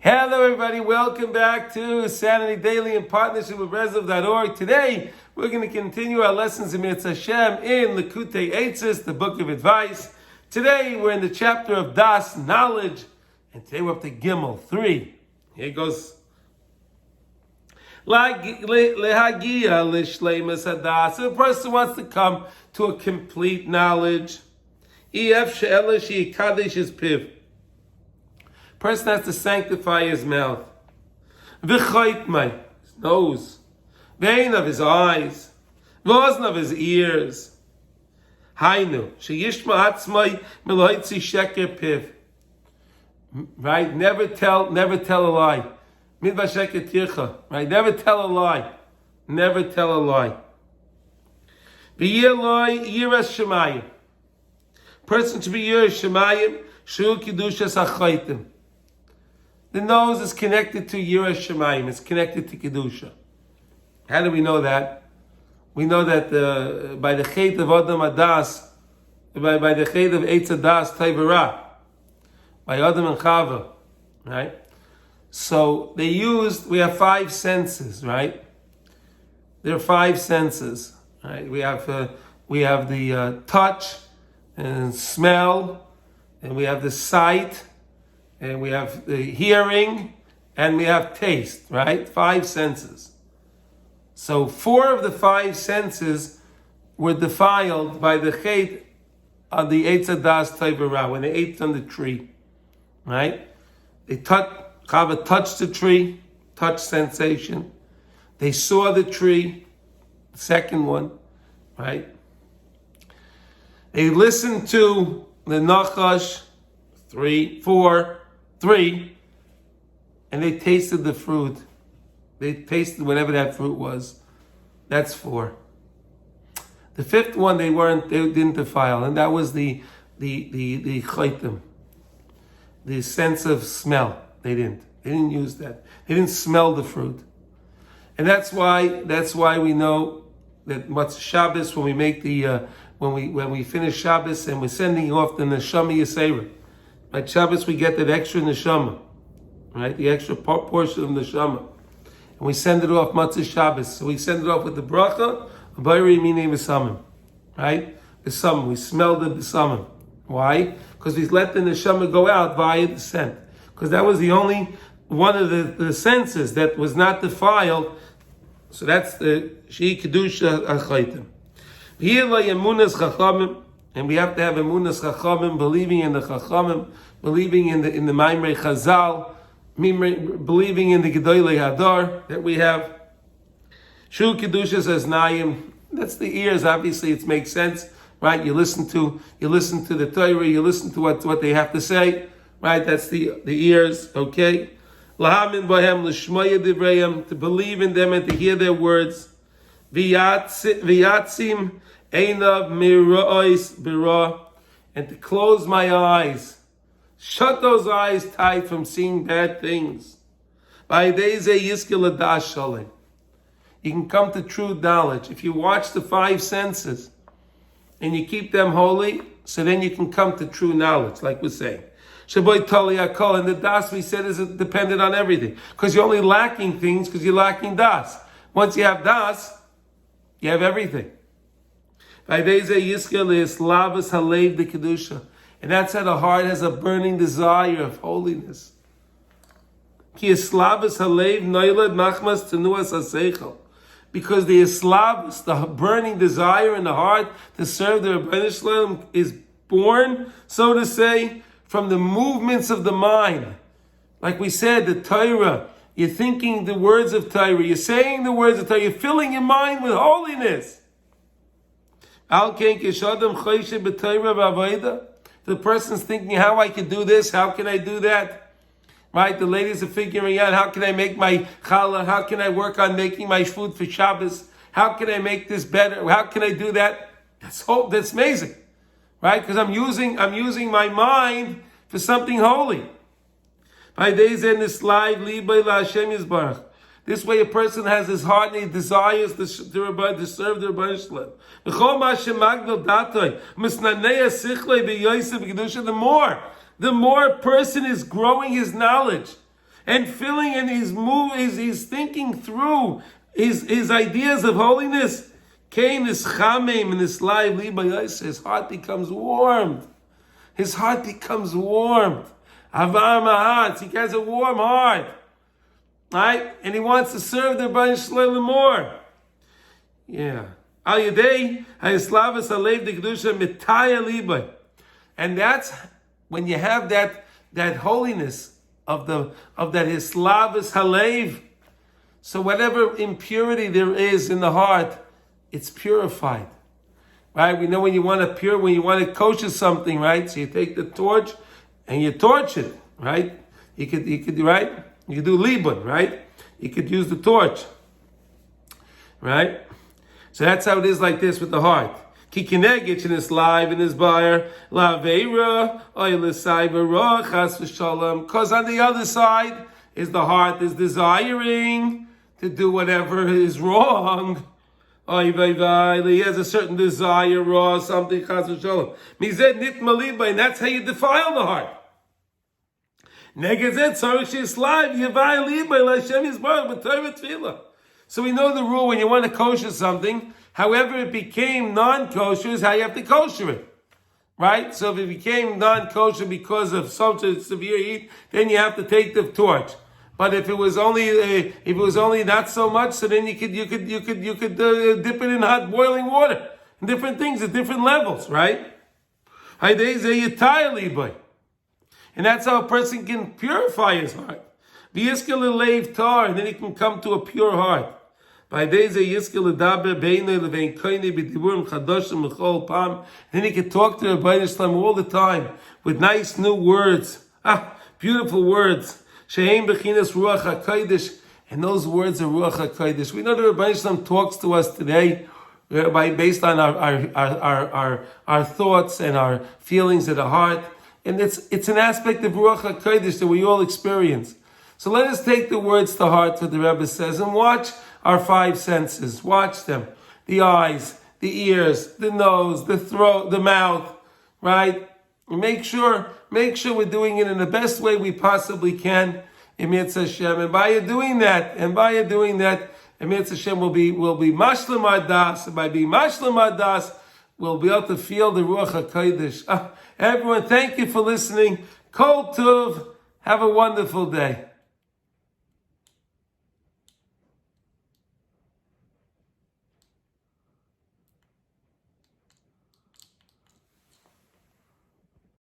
Hello everybody, welcome back to Sanity Daily in partnership with Rezav.org. Today, we're going to continue our lessons in Mitzvah Hashem in Likutei Eitzos, the book of advice. Today, we're in the chapter of Das, knowledge, and today we're up to Gimel 3. Here it goes. Lehagia l'shleimus hadas. So a person wants to come to a complete knowledge. Ef she'ela she'ikadesh his piv. Person has to sanctify his mouth. V'choitmai, his nose. Vein of his eyes. V'ozn of his ears. Hainu, sheyishma atzmai meloitzi sheker piv. Right? Never tell a lie. Midva sheker tircha. Right? Never tell a lie. Never tell a lie. V'yeloi yiras shemayim. Person should be yiras shemayim. Shu kedushas hachaitim. The nose is connected to Yiras Shemayim. It's connected to Kedusha. How do we know that? We know that by the Chet of Adam Adas, by the Chet of Eitz Adas Tevera, by Adam and Chava, right? So we have 5 senses, right? There are 5 senses, right? We have the touch and smell, and we have the sight, and we have the hearing, and we have taste, right? 5 senses. So 4 of the 5 senses were defiled by the chet of the Eitz Adas Tevera, when they ate from the tree, right? Chava touched the tree, touch sensation. They saw the tree, the second one, right? They listened to the Nachash, 3, and they tasted the fruit. They tasted whatever that fruit was. That's 4. The 5th one they didn't defile, and that was the chaitim, the sense of smell. They didn't use that. They didn't smell the fruit, and that's why we know that what's Shabbos, when we make the when we finish Shabbos and we're sending off the neshama yisera. At Shabbos, we get that extra neshama, right? The extra portion of neshama. And we send it off Matzah Shabbos. So we send it off with the bracha, Bayri Minei B'samim, right? B'samim. We smell the b'samim. Why? Because we let the neshama go out via the scent. Because that was the only one of the senses that was not defiled. So that's the Shei Kedusha Achaitim. V'yila Yemunas Chachamim. And we have to have emunas chachamim, believing in the chachamim, believing in the Maimrei Chazal, believing in the Gedolei Hadar that we have. Shu Kedusha says Nayim. That's the ears. Obviously, it makes sense, right? You listen to the Torah, you listen to what they have to say, right? That's the ears. Okay. Lahamin bohem l'shmoya divrayim, to believe in them and to hear their words. V'yatzim Einav mira'os bira, and to close my eyes, shut those eyes tight from seeing bad things. By days yiskil adash shalei. You can come to true knowledge if you watch the 5 senses and you keep them holy. So then you can come to true knowledge, like we're saying. Shaboy tali akol, and the das we said is dependent on everything, because you're only lacking things because you're lacking das. Once you have das, you have everything. And that's how the heart has a burning desire of holiness. Because the islavus, the burning desire in the heart to serve the Rebbeinu Shalom, is born, so to say, from the movements of the mind. Like we said, the Torah, you're thinking the words of Torah, you're saying the words of Torah, you're filling your mind with holiness. The person's thinking, how I can do this, how can I do that? Right? The ladies are figuring out, how can I make my challah? How can I work on making my food for Shabbos? How can I make this better? How can I do that? That's amazing. Right? Because I'm using my mind for something holy. This way a person has his heart and he desires to serve the Rebbeinu Shalom. The more a person is growing his knowledge and filling, and he's thinking through his ideas of holiness. Kain is Chaim in his life. His heart becomes warmed. His heart becomes warmed. Avar Mahat. He has a warm heart. Right? And he wants to serve the Rebbeinu Shalom more. Yeah. Al Yedei Hayislavas Alev de Kedusha Mitaya Libay. And that's when you have that holiness of that Hislavas Halev. So whatever impurity there is in the heart, it's purified. Right? We know when you want to kosher something, right? So you take the torch and you torch it, right? You could right? You could do libun, right? You could use the torch. Right? So that's how it is like this with the heart. Ki kinegich in his live in his buyer, la veira, oy l'sayvera, chas v'shalom. Because on the other side is the heart is desiring to do whatever is wrong. Oy vay, he has a certain desire, raw, something, chas v'shalom. Mized nit maliba, and that's how you defile the heart. Negezet tzarich she's live, yevay liba, l'Hashem yisbarach, b'torah tefillah. So we know the rule when you want to kosher something, however it became non-kosher is how you have to kosher it. Right? So if it became non-kosher because of such a severe heat, then you have to take the torch. But if it was only not so much, so then you could dip it in hot boiling water. Different things at different levels, right? And that's how a person can purify his heart. And then he can come to a pure heart. Then he can talk to the Rebbeinu Shalom all the time with nice new words. Beautiful words. And those words are Ruach HaKodesh. We know the Rebbeinu Shalom talks to us today based on our thoughts and our feelings of the heart. And it's an aspect of Ruach HaKodesh that we all experience. So let us take the words to heart, what the Rebbe says, and watch our five senses. Watch them. The eyes, the ears, the nose, the throat, the mouth, right? Make sure we're doing it in the best way we possibly can. Emetz Hashem. And by doing that, Emetz Hashem will be Mashlam Adas. And by being Mashlam Adas, we'll be able to feel the Ruach HaKodesh. Everyone, thank you for listening. Kol Tuv. Have a wonderful day.